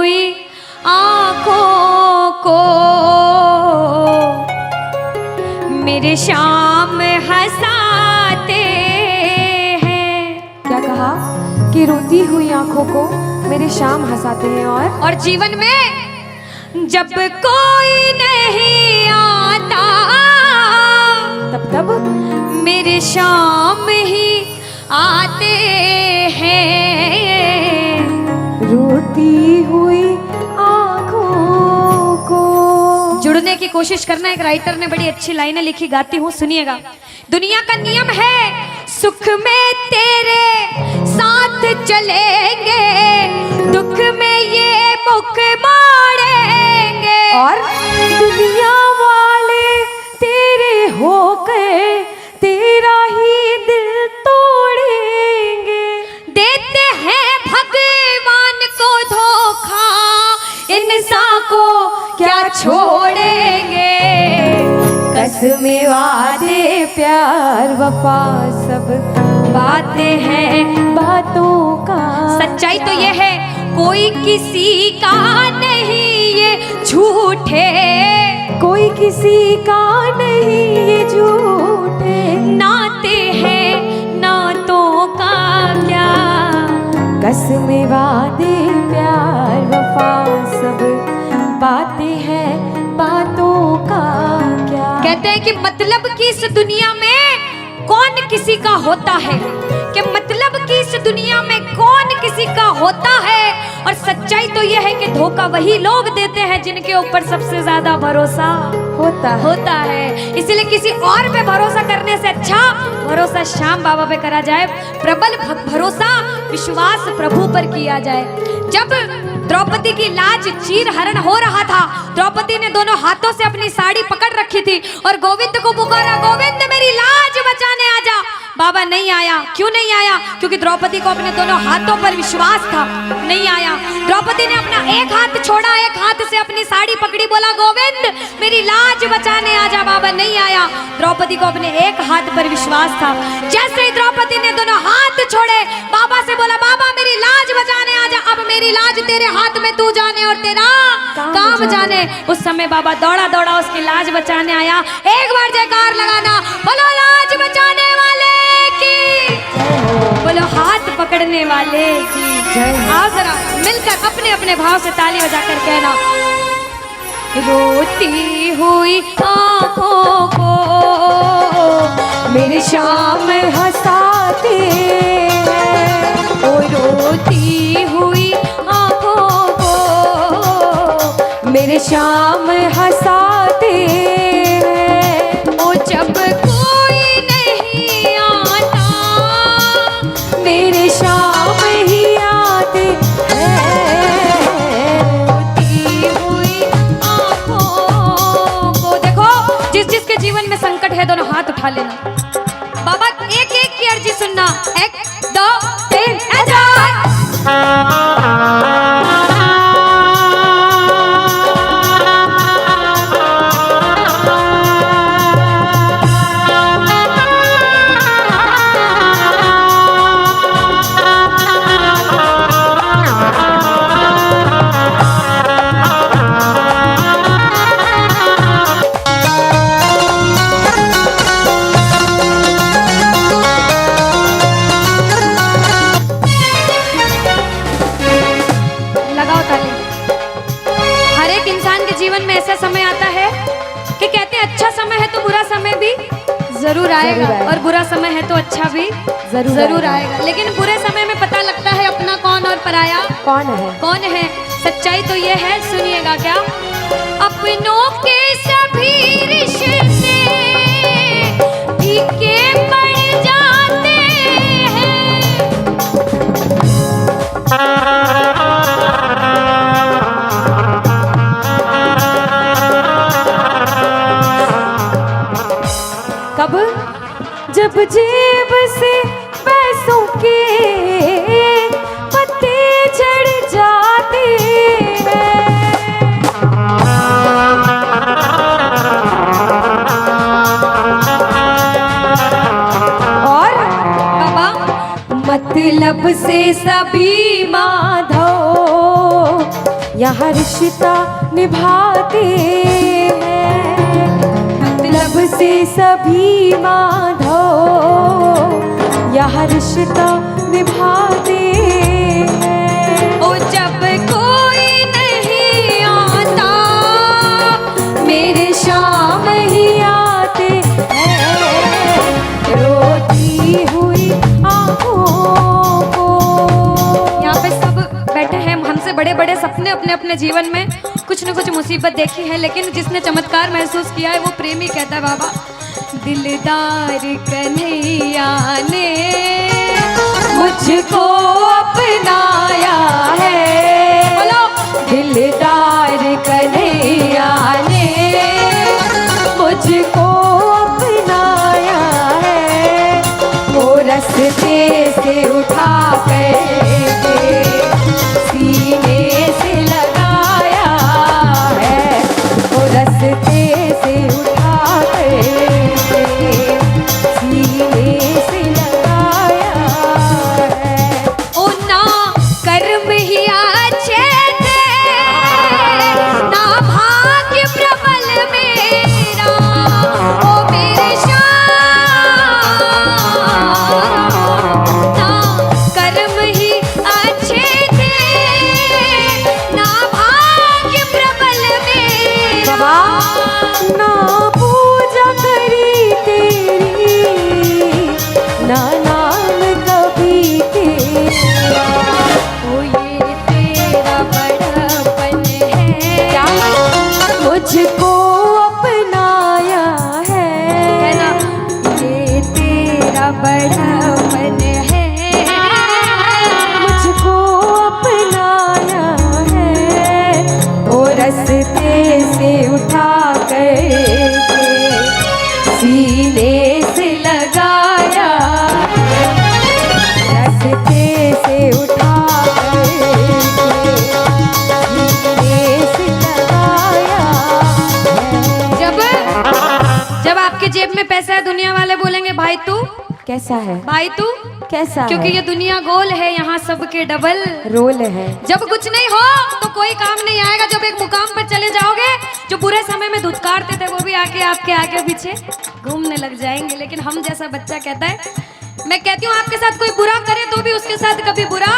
हुई आंखों को मेरे शाम हंसाते हैं। क्या कहा कि रोती हुई आंखों को मेरे शाम हंसाते हैं। और जीवन में जब कोई नहीं आता तब मेरे शाम ही आते हैं। रोती हुई आंखों को। जुड़ने की कोशिश करना। एक राइटर ने बड़ी अच्छी लाइनें लिखी, गाती हूँ, सुनिएगा। दुनिया का नियम है सुख में तेरे साथ चलेंगे, दुख में ये मुख मोड़ेंगे। और दुनिया वाले तेरे होकर तेरा ही दिल तोड़ेंगे। देते हैं भगवान को धोखा, इंसान को क्या छोड़ेंगे। कसमें वादे प्यार वफा सब बातें हैं बातों का। सच्चाई तो ये है कोई किसी का नहीं ये झूठे, कोई किसी का नहीं ये झूठे। नाते हैं नातों का क्या। कसमें वादे प्यार वफा सब बातें हैं बातों का क्या। कहते हैं कि मतलब की इस दुनिया में कौन किसी का होता है, कि मतलब कि इस दुनिया में कौन किसी का होता है। और सच्चाई तो यह है कि धोखा वही लोग देते हैं जिनके ऊपर सबसे ज्यादा भरोसा होता है। इसलिए किसी और पे भरोसा करने से अच्छा भरोसा श्याम बाबा पे करा जाए। प्रबल भरोसा विश्वास प्रभु पर किया जाए। जब द्रौपदी की लाज चीर हरण हो रहा था, द्रौपदी ने दोनों हाथों से अपनी साड़ी पकड़ रखी थी और गोविंद को पुकारा, गोविंद मेरी लाज बचाने आजा। बाबा नहीं आया। क्यों नहीं आया? क्योंकि द्रौपदी को अपने दोनों हाथों पर विश्वास था। नहीं आया। द्रौपदी ने अपना एक हाथ छोड़ा, एक हाथ से अपनी साड़ी पकड़ी, बोला गोविंद मेरी लाज बचाने आजा। बाबा नहीं आया। द्रौपदी को अपने एक हाथ पर विश्वास था। जैसे ही द्रौपदी ने दोनों हाथ छोड़े, बाबा से बोला बाबा मेरी लाज बचाने आजा। अब मेरी लाज तेरे हाथ में, तू जाने और तेरा काम जाने। उस समय बाबा दौड़ा दौड़ा उसकी लाज बचाने आया। एक बार जयकार लगाना, बोलो लाज बचाने वाले की, बोलो हाथ पकड़ने वाले की जय। आओ जरा मिलकर अपने अपने भाव से ताली बजाकर कहना, रोती हुई आंखों को मेरे शाम हंसाते हैं। ओ रोती हुई आंखों को मेरे शाम हंसाते हैं। ओ जब कोई नहीं आता मेरे शाम ही आते हैं। रोती हुई आंखों को। देखो जिस जिसके जीवन में संकट है दोनों हाथ उठा लेना। बाबा एक एक की अर्जी सुनना। 1 2 3 जीवन में ऐसा समय आता है कि कहते हैं अच्छा समय है तो बुरा समय भी जरूर आएगा, और बुरा समय है तो अच्छा भी जरूर आएगा। लेकिन बुरे समय में पता लगता है अपना कौन और पराया कौन है। सच्चाई तो ये है, सुनिएगा क्या, अपनों के सभी रिश्ते फीके पड़ जाते हैं। कब? जब जेब से पैसों के पत्ते झड़ जाते हैं। और बाबा मतलब से सभी माधव यहाँ रिश्ता निभाते हैं, मतलब से सभी माधो यहाँ रिश्ता निभाते हैं। ओ जब कोई नहीं आता मेरे शाम ही आते हैं, रोती हुई आँखों को। यहाँ पे सब बैठे हैं, हमसे बड़े बड़े सपने अपने अपने जीवन में कुछ न कुछ मुसीबत देखी है, लेकिन जिसने चमत्कार महसूस किया है वो प्रेमी कहता है बाबा, दिलदार कन्हैया ने मुझको अपनाया है, बोलो दिलदार कन्हैया ने मुझको अपनाया है, वो रस्ते से उठा कर सीने से लगाया है, वो रस्ते से उठा कर सीने से लगाया है। ओ ना कर्म ही अच्छे थे, ना भाग्य प्रबल मेरा, ओ मेरे श्याम, ना कर्म ही अच्छे थे, ना भाग्य प्रबल मेरा। बाबा ना पूजा करी तेरी, ना नाम कभी तेरा, ओ ये तेरा बड़पन है, क्या मुझको अपनाया है, कहना ये तेरा बड़पन है, मुझको अपनाया है, वो रस्ते से उठा कर सीने से लगाया, रस्ते से उठा कर सीने से लगाया है। जब आपके जेब में पैसा है दुनिया वाले बोलेंगे भाई तू, कैसा है, भाई तू, कैसा क्योंकि है? ये दुनिया गोल है, यहाँ सबके डबल रोल है। जब कुछ नहीं हो तो कोई काम नहीं आएगा, जब एक मुकाम पर चले जाओगे जो बुरे समय में धुतकारते थे वो भी आके आपके आगे पीछे घूमने लग जाएंगे। लेकिन हम जैसा बच्चा कहता है, मैं कहती हूँ आपके साथ कोई बुरा करे तो भी उसके साथ कभी बुरा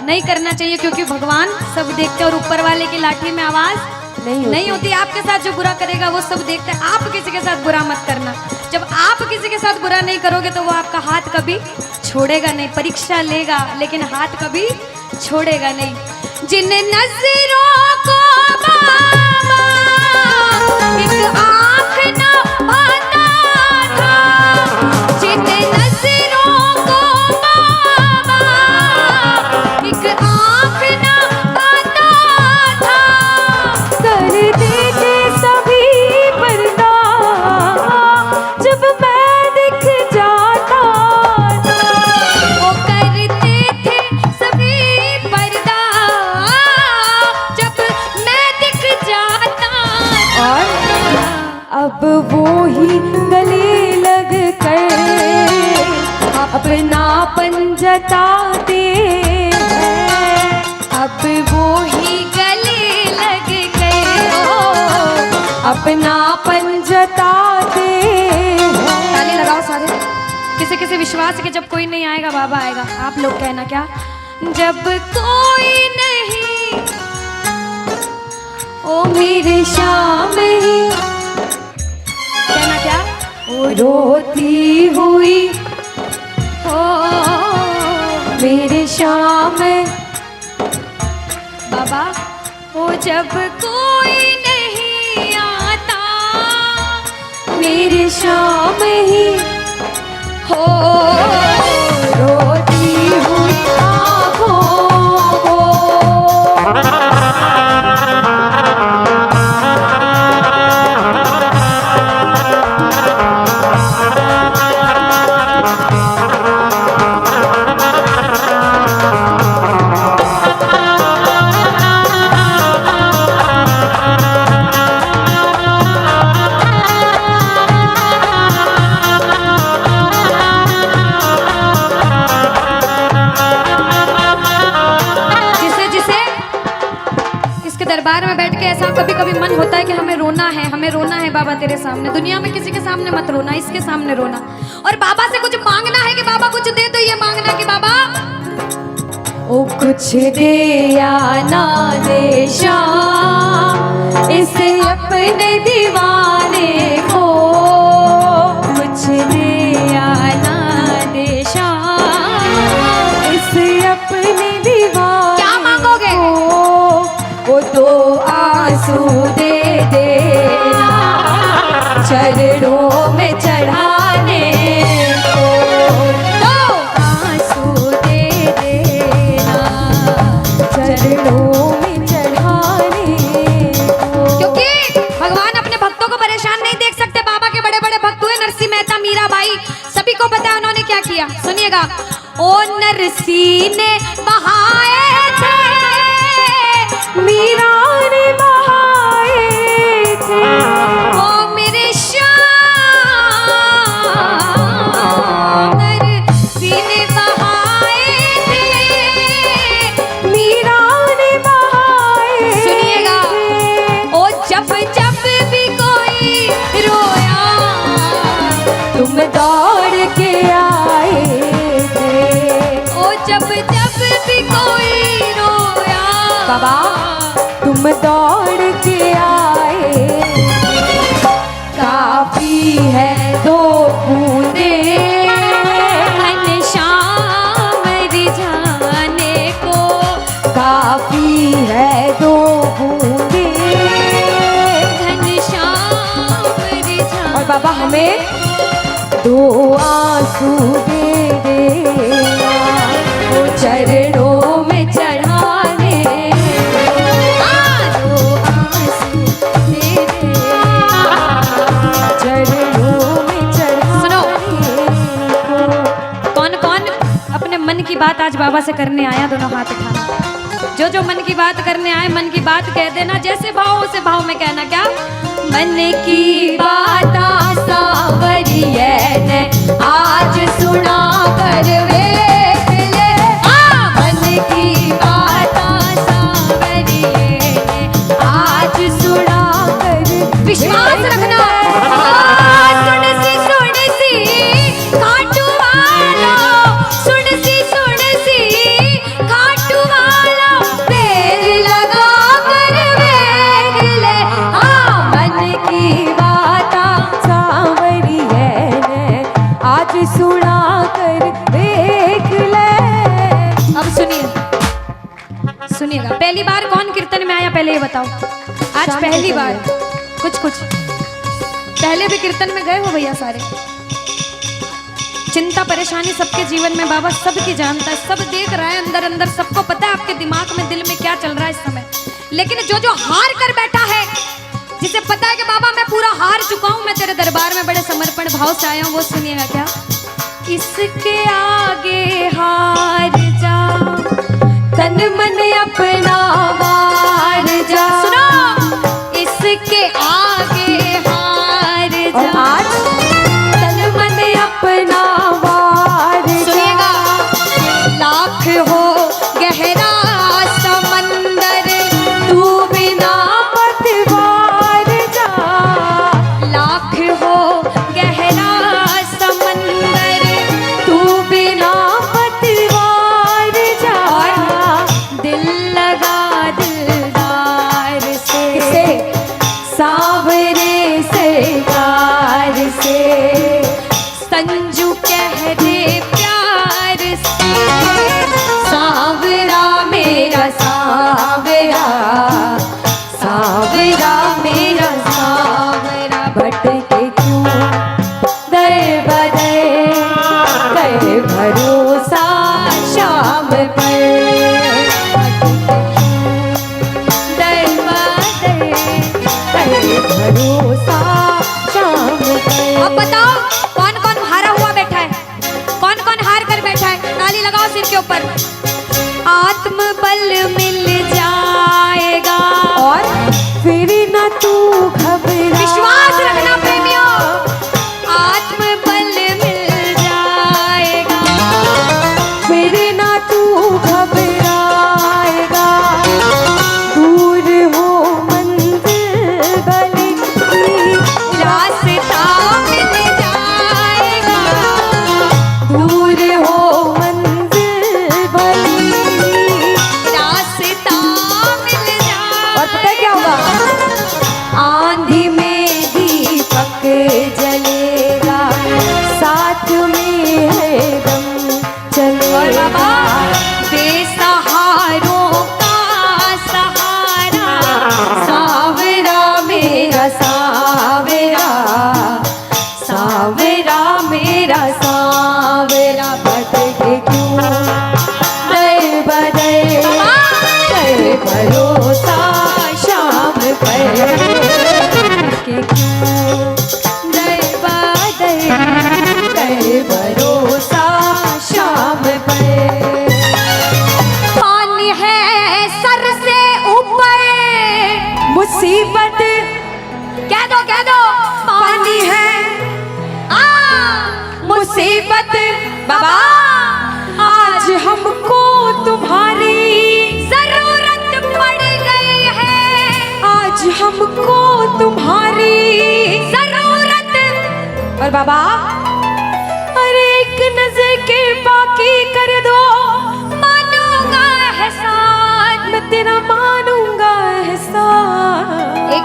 नहीं करना चाहिए, क्योंकि भगवान सब देखते हैं और ऊपर वाले की लाठी में आवाज नहीं होती। आपके साथ जो बुरा करेगा वो सब देखते हैं, आप किसी के साथ बुरा मत करना। जब आप किसी के साथ बुरा नहीं करोगे तो वो आपका हाथ कभी छोड़ेगा नहीं, परीक्षा लेगा लेकिन हाथ कभी छोड़ेगा नहीं। जिन नजरों को बाबा एक आँख न पाता था, जिन नजरों को बाबा एक आँख न पाता था, कर देते सभी पर्दा जब मैं दिख जाता था, वो करते थे सभी पर्दा जब मैं दिख जाता था। और अब वो ही गले लग कर अपनापन जताते हैं, अब वो ही गले लग गए, अपनापन जताते हैं। ताली लगाओ सारे। किसी किसी विश्वास के जब कोई नहीं आएगा बाबा आएगा। आप लोग कहना क्या, जब कोई नहीं ओ मेरे शाम ही, कहना क्या, ओ रोती हुई हो मेरे शाम, बाबा हो जब कोई नहीं आता मेरे शाम ही हो, रोती हुई आँखों को। दरबार में बैठ के ऐसा कभी कभी मन होता है कि हमें रोना है बाबा तेरे सामने। दुनिया में किसी के सामने मत रोना, इसके सामने रोना। और बाबा से कुछ मांगना है कि बाबा कुछ दे, तो ये मांगना कि बाबा ओ कुछ दे या ना दे श्याम इस अपने दीवाने को, कुछ दे या ना दे श्याम इस अपने दीवाने क्या मांगोगे? वो तो आंसू दे देना चरणों में चढ़ाने को, तो आंसू दे देना चरणों में चढ़ाने को। क्योंकि भगवान अपने भक्तों को परेशान नहीं देख सकते। बाबा के बड़े बड़े भक्त हुए नरसिंह मेहता, मीराबाई, सभी को पता है उन्होंने क्या किया। सुनिएगा। ओ नरसिंह ने बहाए थे, मीरा ने बहाए थे, ओ मेरे श्याम नरसिंह ने बहाए थे, मीरा ने बहाए। सुनिएगा। ओ जब जब भी कोई रोया तुम दौड़ के आए थे, ओ जब जब भी कोई रोया बाबा तुम दौड़ के आए, काफी है दो बूंदे घनश्याम रिझाने को, काफी है दो बूंदे। घनश्याम रिझाने। और बाबा हमें दो आंसू दे देना वो चरणों में चढ़ाने, दो आंसू दे दे। चरणों में सुनो। चढ़ाने को। कौन कौन अपने मन की बात आज बाबा से करने आया? दोनों हाथ उठाना। जो जो मन की बात करने आए, मन की बात कह देना। जैसे भाव उसे भाव में कहना। क्या? मन की बात सावरिये ने आज सुना कर वेख ले। मन की बात सावरिये ने आज सुना कर। विश्वास रखना। सुन सी खाटू वाला, सुन सी खाटू वाला, देर लगा कर वेख ले। मन की बात सांवरिये ने आज सुना कर देख ले। अब सुनिएगा। पहली बार कौन कीर्तन में आया पहले ये बताओ। आज शाम पहली को बार। कुछ पहले भी कीर्तन में गए हो भैया सारे? चिंता परेशानी सबके जीवन में बाबा सबकी जानता है, सब देख रहा है अंदर अंदर, सबको पता है आपके दिमाग में दिल में क्या चल रहा है इस समय। लेकिन जो जो हार कर बैठा है, जिसे पता है कि बाबा मैं पूरा हार चुका हूं, मैं तेरे दरबार में बड़े समर्पण भाव से आया हूं, वो सुनिएगा। क्या? इसके आगे हार जा, तन मन अपना वार जा। सुनो। इसके आगे हार और जा। आज तन मन अपना वार जा। सुनिएगा। लाख हो गहरा समंदर, तू बिना पतवार जा। लाख हो गहरा समंदर, तू बिना पतवार जा। दिल लगा दे मुसीबत कह दो पानी है, मुसीबत बाबा आज हमको तुम्हारी जरूरत पड़ गई है, आज हमको तुम्हारी जरूरत। और बाबा अरे एक नजर के बाकी कर दो, मानूंगा एहसान, मैं तेरा मानूंगा एहसान।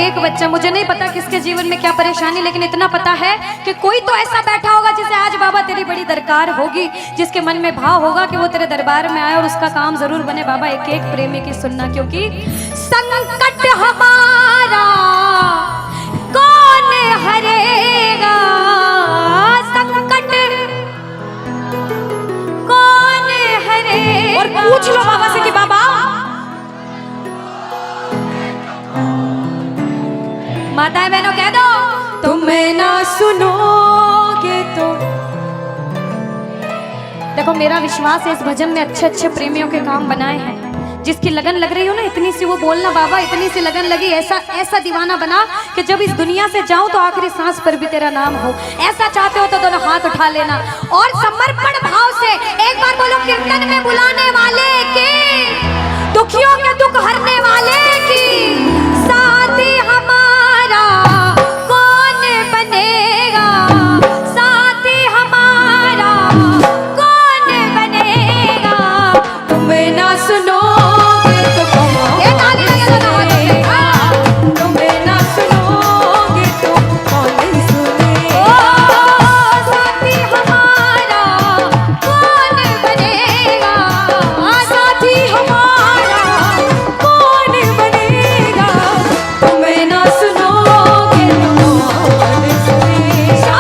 एक बच्चा, मुझे नहीं पता किसके जीवन में क्या परेशानी, लेकिन इतना पता है कि कोई तो ऐसा बैठा होगा जिसे आज बाबा तेरी बड़ी दरकार होगी, जिसके मन में भाव होगा कि वो तेरे दरबार में आए और उसका काम जरूर बने। बाबा एक एक प्रेमी की सुनना, क्योंकि संकट हमारा कौन हरेगा, संकट कौन हरेगा। और पूछ लो बाबा से कि बाबा माताएं बहनों कह दो, तुम ना सुनोगे तो। देखो मेरा विश्वास है इस भजन में अच्छे अच्छे प्रेमियों के काम बनाए हैं। जिसकी लगन लग रही हो ना, इतनी सी वो बोलना बाबा, इतनी सी लगन लगी, ऐसा ऐसा दीवाना बना कि जब इस दुनिया से जाऊं तो आखिरी सांस पर भी तेरा नाम हो। ऐसा चाहते हो तो दोनों हाथ उठा लेना और समर्पण भाव से एक बार बोलो, कीर्तन में बुलाने वाले की, दुखियों के दुख हरने वाले की, साथी हमारा कौन बनेगा, साथी हमारा कौन बनेगा। तुम ना सुनोगे तो कौन ये ताली लगे सुनेगा, तुम ना सुनोगे तो कौन सुनेगा। ओ साथी हमारा कौन बनेगा, साथी हमारा कौन बनेगा, तुम ना सुनोगे तो कौन सुनेगा,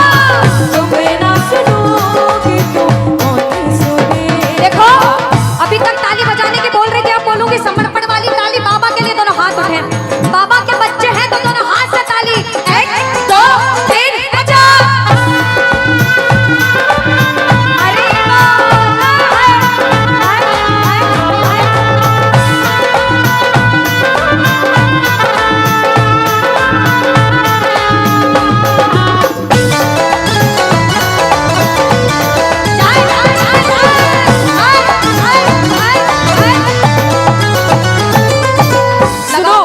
तुम ना सुनोगे तो कौन सुनेगा। देखो अभी तक ताली बजाने की बोल रही थी, अब बोलूंगी समर्पण वाली ताली। बाबा के लिए दोनों हाथ उठे, बाबा के बच्चे हैं तो दोनों हाथ से ताली, 1 2 3 बजा। अरे सुनो,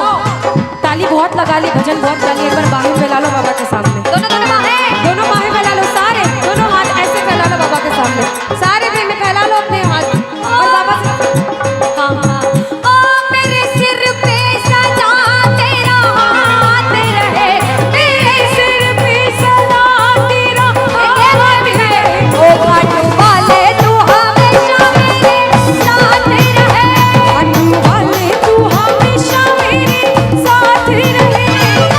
ताली बहुत लगा ली, भजन बहुत गा ली, एक बार बाहें फैला लो बाबा के सामने। दोनों दोनों बाहें, दोनों बाहें फैला लो, सारे दोनों हाथ ऐसे फैला लो बाबा के सामने, सारे प्रेमी फैला लो अपने हाथ और बाबा से हाँ हाँ। ओ मेरे सिर पे सदा तेरा हाथ रहे, मेरे सिर पे सदा तेरा हाथ है, ओ खाटू वाले तू हमेशा मेरे साथ रहे, खाटू वाले तू हमेशा मेरे साथ रहे।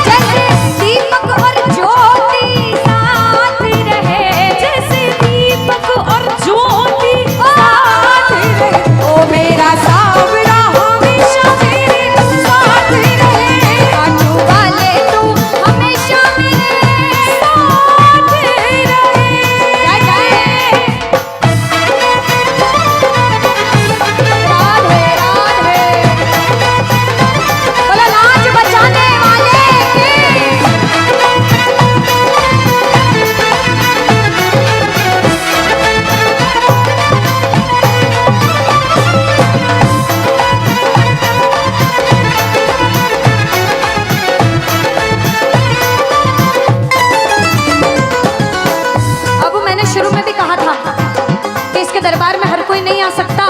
जैसे दीपक और ज्योति साथ रहे, जैसे दीपक और ज्योति साथ रहे, ओ मेरा सावरा हमेशा मेरे साथ रहे। खाटू वाले तू हमेशा मेरे साथ रहे। जय जय राधे राधे, बोलो लाज बचाने वाले की। अब मैंने शुरू में भी कहा था कि इसके दरबार में हर कोई नहीं आ सकता।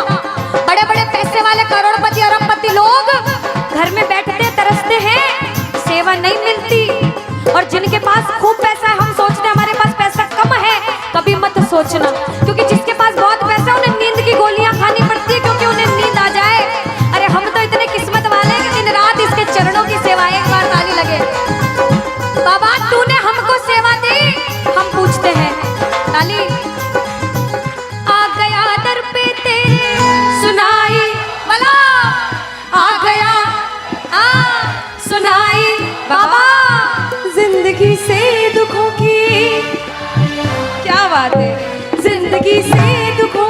बड़े बड़े पैसे वाले करोड़पति अरबपति लोग घर में बैठते तरसते हैं, सेवा नहीं मिलती। और जिनके पास खूब पैसा है, हम सोचते हैं हमारे पास पैसा कम है, कभी मत सोचना, क्योंकि जिसके पास बहुत पैसा है उन्हें नींद की गोलियां खानी पड़ती है, क्योंकि उन्हें नींद आ जाए। अरे हम तो इतने किस्मत वाले हैं कि दिन रात इसके चरणों की सेवा, एक बार ताली लगे। बाबा तूने हमको सेवा दी, हम पूछते हैं ताली। आ गया दर पे तेरे सुनाई वाला, आ गया सुनाई बाबा। जिंदगी से दुखों की, क्या बात है, जिंदगी से दुखों